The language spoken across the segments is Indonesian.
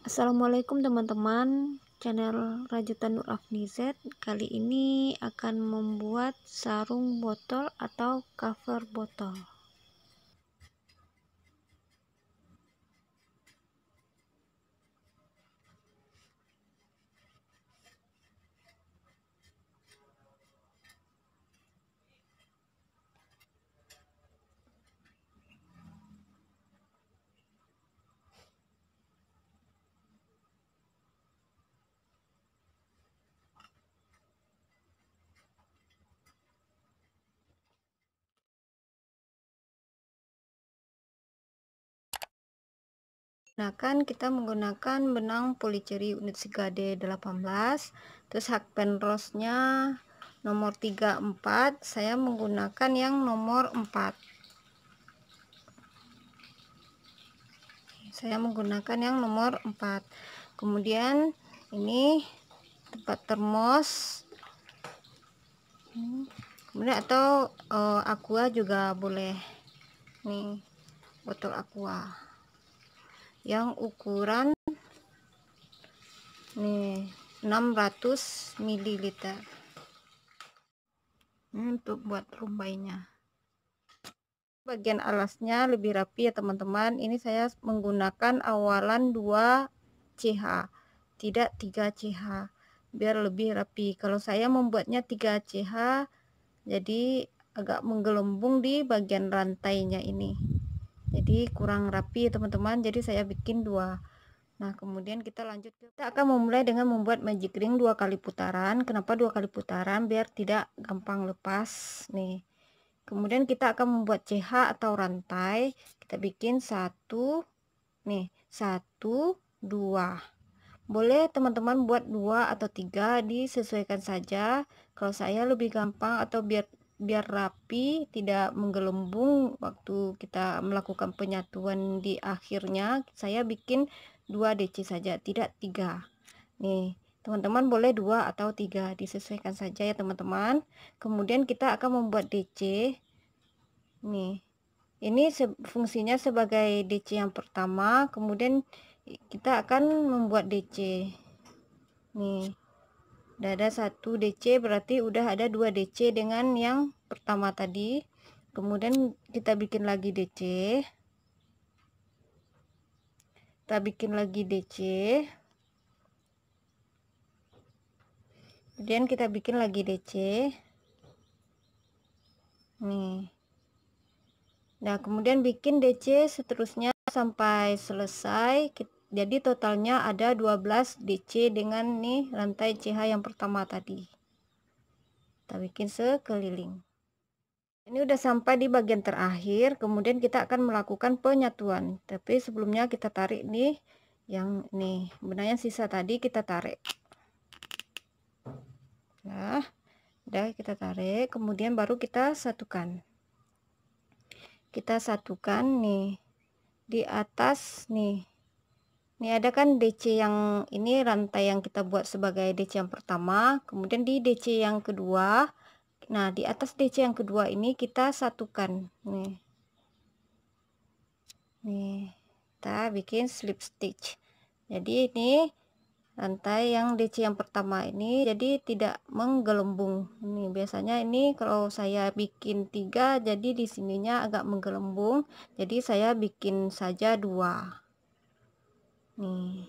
Assalamualaikum teman-teman, channel Rajutan Nur Afni Z. Kali ini akan membuat sarung botol atau cover botol. Kita menggunakan benang policeri unit Sigade 18, terus hakpen rosnya nomor 34. Saya menggunakan yang nomor 4. Kemudian ini tempat termos, kemudian atau aqua juga boleh. Nih, botol aqua yang ukuran nih 600 ml. Untuk buat rumbainya, bagian alasnya lebih rapi ya teman-teman. Ini saya menggunakan awalan 2 CH, tidak 3 CH, biar lebih rapi. Kalau saya membuatnya 3 CH, jadi agak menggelembung di bagian rantainya ini, jadi kurang rapi teman-teman. Jadi saya bikin 2. Nah, kemudian kita lanjut, kita akan memulai dengan membuat magic ring 2 kali putaran. Kenapa 2 kali putaran? Biar tidak gampang lepas nih. Kemudian kita akan membuat CH atau rantai. Kita bikin 1 nih, 1 2. Boleh teman-teman buat 2 atau 3, disesuaikan saja. Kalau saya lebih gampang atau biar rapi, tidak menggelembung waktu kita melakukan penyatuan di akhirnya, saya bikin 2 DC saja, tidak 3. Nih, teman-teman boleh 2 atau 3, disesuaikan saja ya teman-teman. Kemudian kita akan membuat DC. Nih, ini fungsinya sebagai DC yang pertama. Kemudian kita akan membuat DC. Nih, udah ada 1 DC, berarti udah ada 2 DC dengan yang pertama tadi. Kemudian kita bikin lagi DC, kemudian kita bikin lagi DC. Nih, nah kemudian bikin DC seterusnya sampai selesai. Jadi totalnya ada 12 DC dengan nih rantai CH yang pertama tadi. Kita bikin sekeliling. Ini udah sampai di bagian terakhir. Kemudian kita akan melakukan penyatuan, tapi sebelumnya kita tarik nih yang nih benang yang sisa tadi, kita tarik. Nah, udah kita tarik, kemudian baru kita satukan. Nih di atas nih. Ini ada kan DC yang ini, rantai yang kita buat sebagai DC yang pertama. Kemudian di DC yang kedua, nah di atas DC yang kedua ini kita satukan. Nih, kita bikin slip stitch. Jadi ini rantai yang DC yang pertama ini jadi tidak menggelembung. Ini biasanya ini kalau saya bikin 3, jadi di sininya agak menggelembung. Jadi saya bikin saja 2. Nih,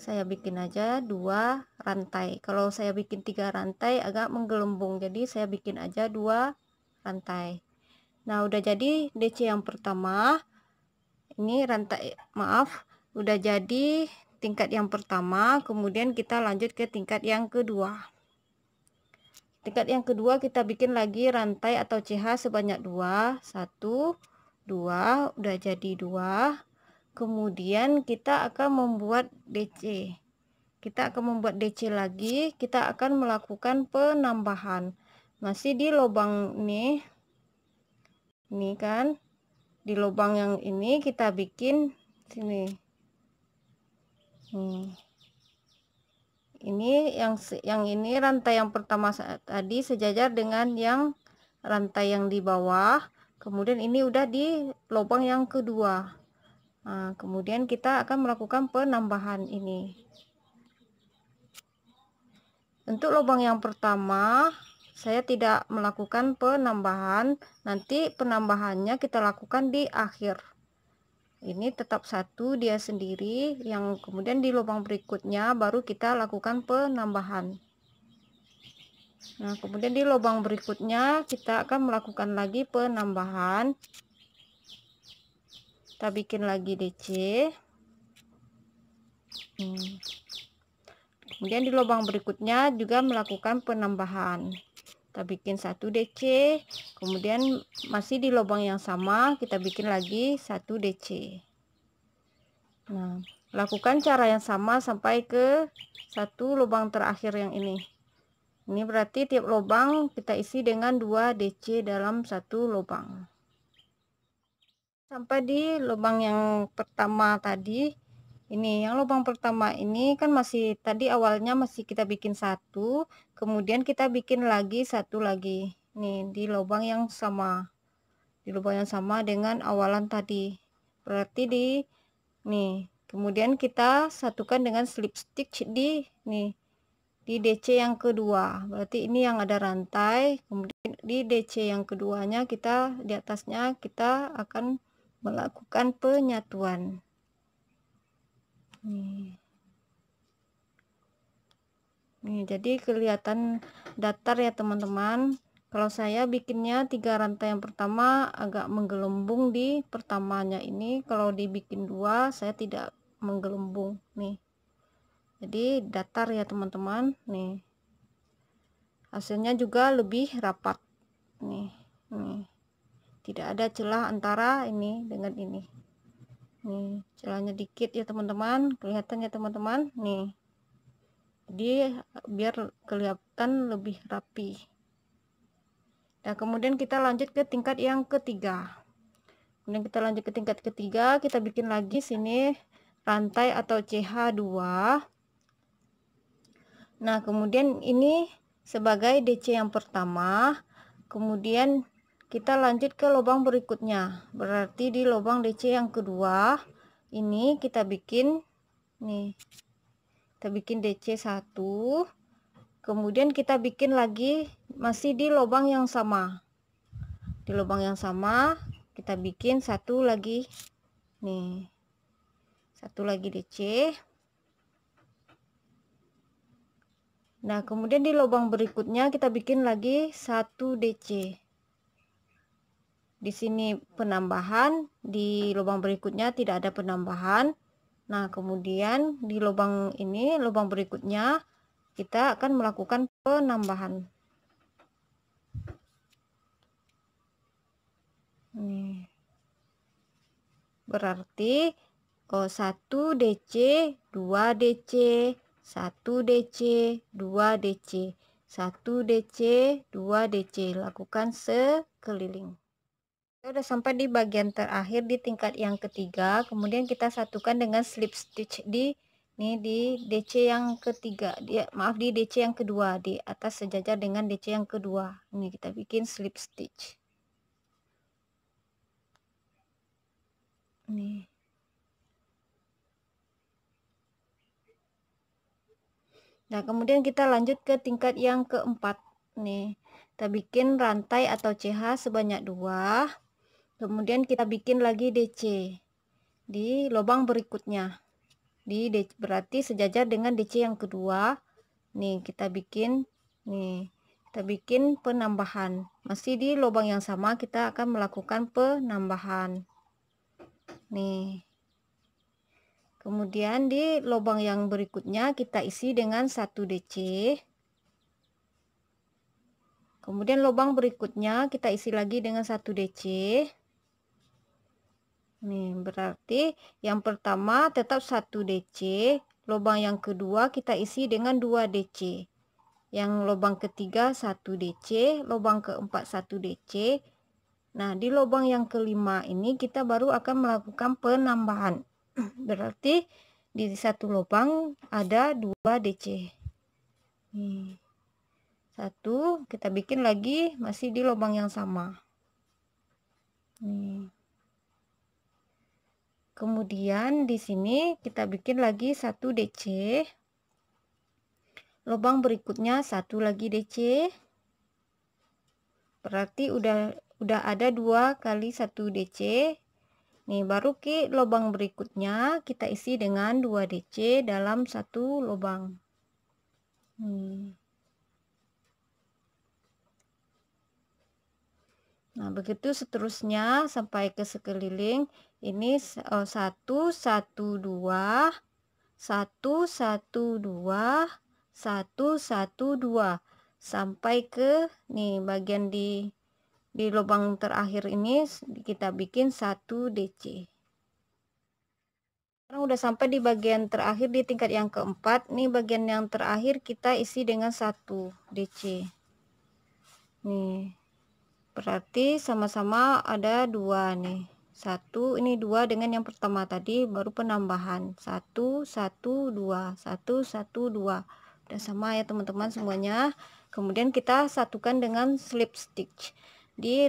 saya bikin aja 2 rantai. Kalau saya bikin 3 rantai agak menggelembung, jadi saya bikin aja 2 rantai. Nah, udah jadi DC yang pertama. Ini rantai, maaf, udah jadi tingkat yang pertama. Kemudian kita lanjut ke tingkat yang kedua. Kita bikin lagi rantai atau CH sebanyak 2. 1 2, udah jadi 2. Kemudian kita akan membuat DC. Lagi. Kita akan melakukan penambahan masih di lubang ini kan, di lubang yang ini kita bikin sini. Ini yang ini rantai yang pertama tadi sejajar dengan yang rantai yang di bawah. Kemudian ini udah di lubang yang kedua. Nah, kemudian kita akan melakukan penambahan ini. Untuk lubang yang pertama, saya tidak melakukan penambahan. Nanti penambahannya kita lakukan di akhir. Ini tetap satu dia sendiri, yang kemudian di lubang berikutnya baru kita lakukan penambahan. Nah, kemudian di lubang berikutnya kita akan melakukan lagi penambahan. Kita bikin lagi DC. Kemudian di lubang berikutnya juga melakukan penambahan. Kita bikin 1 DC, kemudian masih di lubang yang sama kita bikin lagi 1 DC. Nah, lakukan cara yang sama sampai ke satu lubang terakhir yang ini. Ini berarti tiap lubang kita isi dengan 2 DC dalam satu lubang. Sampai di lubang yang pertama tadi. Ini yang lubang pertama ini kan masih tadi awalnya masih kita bikin satu, kemudian kita bikin lagi satu lagi. Nih di lubang yang sama. Di lubang yang sama dengan awalan tadi. Berarti nih, kemudian kita satukan dengan slip stitch di DC yang kedua. Berarti ini yang ada rantai, kemudian di DC yang keduanya kita di atasnya kita akan melakukan penyatuan. Nih, jadi kelihatan datar ya teman-teman. Kalau saya bikinnya 3 rantai yang pertama agak menggelembung di pertamanya ini. Kalau dibikin 2 saya tidak menggelembung nih. Jadi datar ya teman-teman. Nih. Hasilnya juga lebih rapat. Nih. Tidak ada celah antara ini dengan ini. Nih, celahnya dikit ya teman-teman. Kelihatan ya teman-teman. Nih. Jadi biar kelihatan lebih rapi. Nah, kemudian kita lanjut ke tingkat yang ketiga. Kemudian kita lanjut ke tingkat ketiga, kita bikin lagi sini rantai atau CH2. Nah, kemudian ini sebagai DC yang pertama. Kemudian kita lanjut ke lubang berikutnya. Berarti di lubang DC yang kedua ini kita bikin nih. Kita bikin DC 1. Kemudian kita bikin lagi masih di lubang yang sama. Di lubang yang sama kita bikin satu lagi nih. Satu lagi DC. Nah, kemudian di lubang berikutnya kita bikin lagi 1 DC. Di sini penambahan, di lubang berikutnya tidak ada penambahan. Nah, kemudian di lubang ini, lubang berikutnya kita akan melakukan penambahan. Nih. Berarti 1 DC, 2 DC, 1 DC, 2 DC, 1 DC, 2 DC. Lakukan sekeliling. Kita udah sampai di bagian terakhir di tingkat yang ketiga. Kemudian kita satukan dengan slip stitch di DC yang ketiga. Maaf, di DC yang kedua, di atas sejajar dengan DC yang kedua. Ini kita bikin slip stitch. Nih. Nah, kemudian kita lanjut ke tingkat yang keempat. Nih, kita bikin rantai atau CH sebanyak 2. Kemudian kita bikin lagi DC di lubang berikutnya. Berarti sejajar dengan DC yang kedua. Nih, kita bikin penambahan. Masih di lubang yang sama kita akan melakukan penambahan. Nih. Kemudian di lubang yang berikutnya kita isi dengan 1 DC. Kemudian lubang berikutnya kita isi lagi dengan 1 DC. Nih, berarti yang pertama tetap 1 DC. Lubang yang kedua kita isi dengan 2 DC. Yang lubang ketiga 1 DC. Lubang keempat 1 DC. Nah, di lubang yang kelima ini kita baru akan melakukan penambahan. Berarti di satu lubang ada 2 DC. Nih. 1 kita bikin lagi masih di lubang yang sama. Nih. Kemudian di sini kita bikin lagi 1 DC. Lubang berikutnya 1 lagi DC. Berarti udah ada 2 kali 1 DC. Nih, baru ke lubang berikutnya kita isi dengan 2 DC dalam 1 lubang. Nah, begitu seterusnya sampai ke sekeliling. Ini 1 1 2 1 1 2 1 1 2 sampai ke nih bagian di lubang terakhir ini kita bikin 1 DC. Sekarang udah sampai di bagian terakhir di tingkat yang keempat. Nih bagian yang terakhir kita isi dengan 1 DC. Nih. Berarti sama-sama ada 2 nih. 1 ini 2 dengan yang pertama tadi baru penambahan 1 1 2 1 1 2. Udah sama ya teman-teman semuanya. Kemudian kita satukan dengan slip stitch di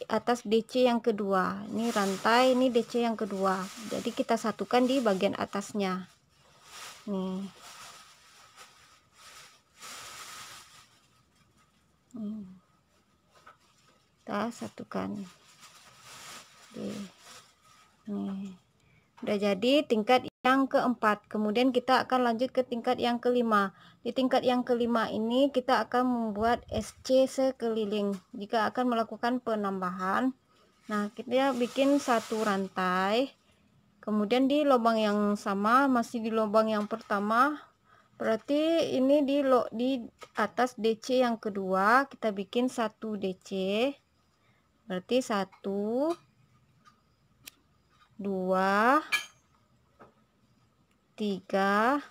atas DC yang kedua. Ini rantai, ini DC yang kedua. Jadi kita satukan di bagian atasnya. Nih. Kita satukan. Nih. Udah jadi tingkat yang keempat. Kemudian kita akan lanjut ke tingkat yang kelima. Di tingkat yang kelima ini kita akan membuat SC sekeliling jika akan melakukan penambahan. Nah, kita bikin 1 rantai. Kemudian di lubang yang sama, masih di lubang yang pertama, berarti ini di atas DC yang kedua kita bikin 1 DC. Berarti 1 2 3.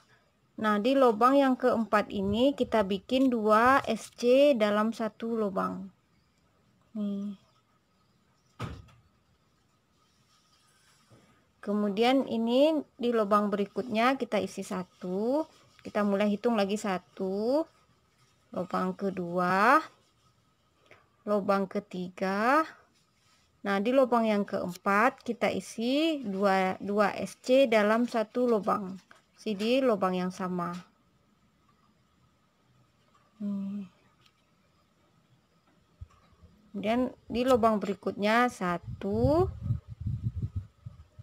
Nah, di lubang yang keempat ini kita bikin 2 SC dalam 1 lubang. Nih. Kemudian ini di lubang berikutnya kita isi 1. Kita mulai hitung lagi 1. Lubang kedua. Lubang ketiga. Nah, di lubang yang keempat kita isi 2 SC dalam 1 lubang. Di lubang yang sama. Kemudian di lubang berikutnya 1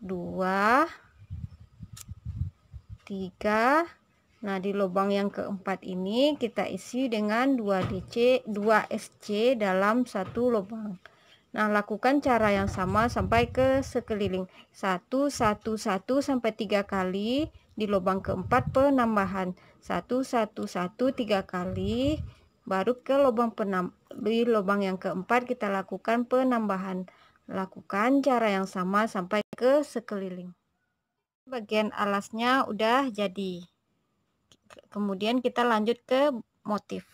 2 3. Nah, di lubang yang keempat ini kita isi dengan 2 SC dalam 1 lubang. Nah, lakukan cara yang sama sampai ke sekeliling. 1 1 1 sampai 3 kali. Di lubang keempat penambahan 1 1 1 3 kali. Baru ke di lubang yang keempat kita lakukan penambahan. Lakukan cara yang sama sampai ke sekeliling. Bagian alasnya udah jadi. Kemudian kita lanjut ke motif.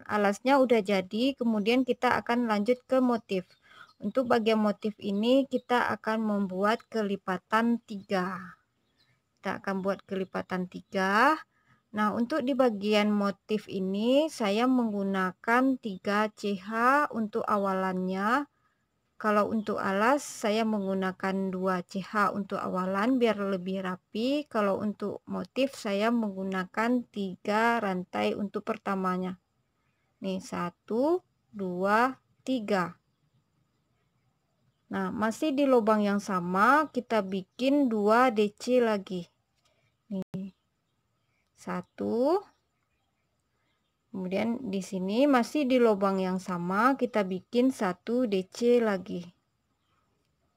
Alasnya udah jadi, kemudian kita akan lanjut ke motif. Untuk bagian motif ini kita akan membuat kelipatan 3. Kita akan buat kelipatan 3. Nah, untuk di bagian motif ini saya menggunakan 3 CH untuk awalannya. Kalau untuk alas saya menggunakan 2 CH untuk awalan biar lebih rapi. Kalau untuk motif saya menggunakan 3 rantai untuk pertamanya. Nih 1 2 3. Nah, masih di lubang yang sama kita bikin 2 DC lagi. Nih 1 Kemudian di sini masih di lubang yang sama kita bikin 1 DC lagi.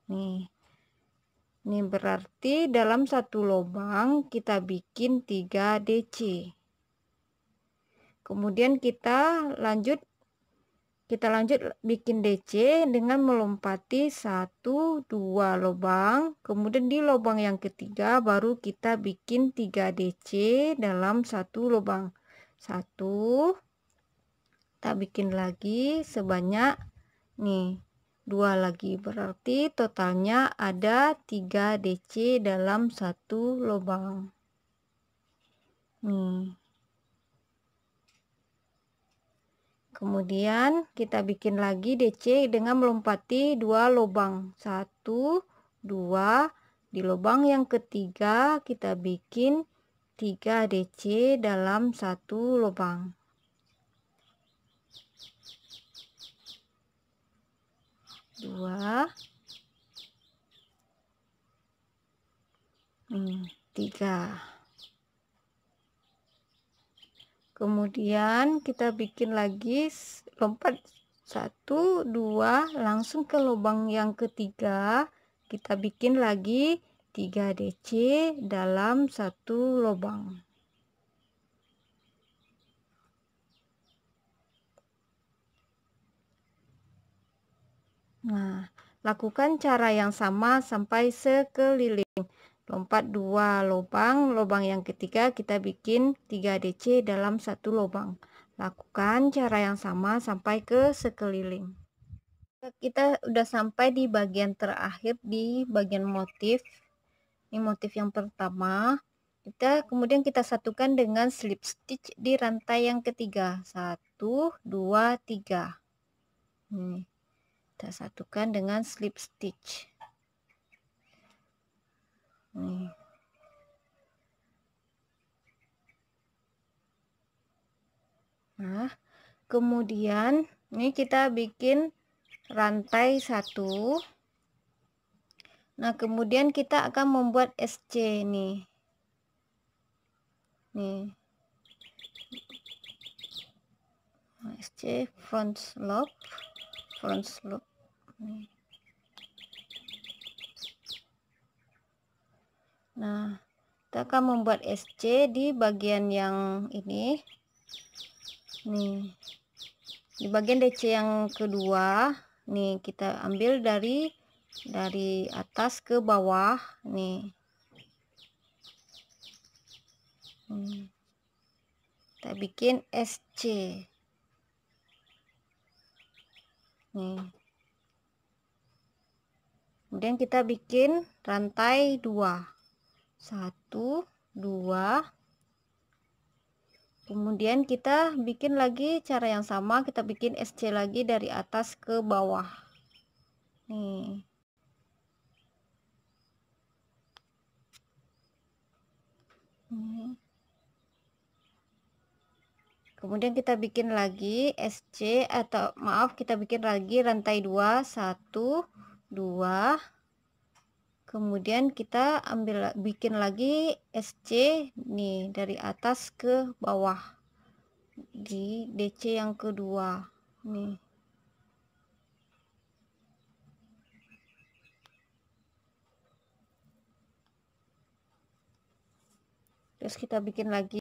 Nih. Ini berarti dalam satu lubang kita bikin 3 DC. Kemudian kita lanjut bikin DC dengan melompati 1 2 lubang. Kemudian di lubang yang ketiga baru kita bikin 3 DC dalam satu lubang. 1, kita bikin lagi sebanyak nih 2 lagi, berarti totalnya ada 3 DC dalam satu lubang. Nih. Kemudian kita bikin lagi DC dengan melompati 2 lubang. 1 2, di lubang yang ketiga kita bikin 3 DC dalam satu lubang. Dua, 3. Kemudian kita bikin lagi lompat 1 2 langsung ke lubang yang ketiga, kita bikin lagi 3 DC dalam satu lubang. Nah, lakukan cara yang sama sampai sekeliling. Lompat 2 lubang yang ketiga kita bikin 3 DC dalam satu lubang. Lakukan cara yang sama sampai ke sekeliling. Kita udah sampai di bagian terakhir, di bagian motif. Ini motif yang pertama. Kemudian kita satukan dengan slip stitch di rantai yang ketiga. 1 2 3. Nih, kita satukan dengan slip stitch. Nih. Nah, kemudian ini kita bikin rantai 1. Nah, kemudian kita akan membuat SC nih. Nih. SC front loop. Nih. Nah, kita akan membuat SC di bagian yang ini. Nih. Di bagian DC yang kedua, nih kita ambil dari atas ke bawah nih. Kita bikin SC nih. Kemudian kita bikin rantai 2. 1 2. Kemudian kita bikin lagi cara yang sama, kita bikin SC lagi dari atas ke bawah nih. Kemudian kita bikin lagi SC, atau maaf, kita bikin lagi rantai 2. 1 2. Kemudian kita bikin lagi SC nih dari atas ke bawah di DC yang kedua nih. Terus kita bikin lagi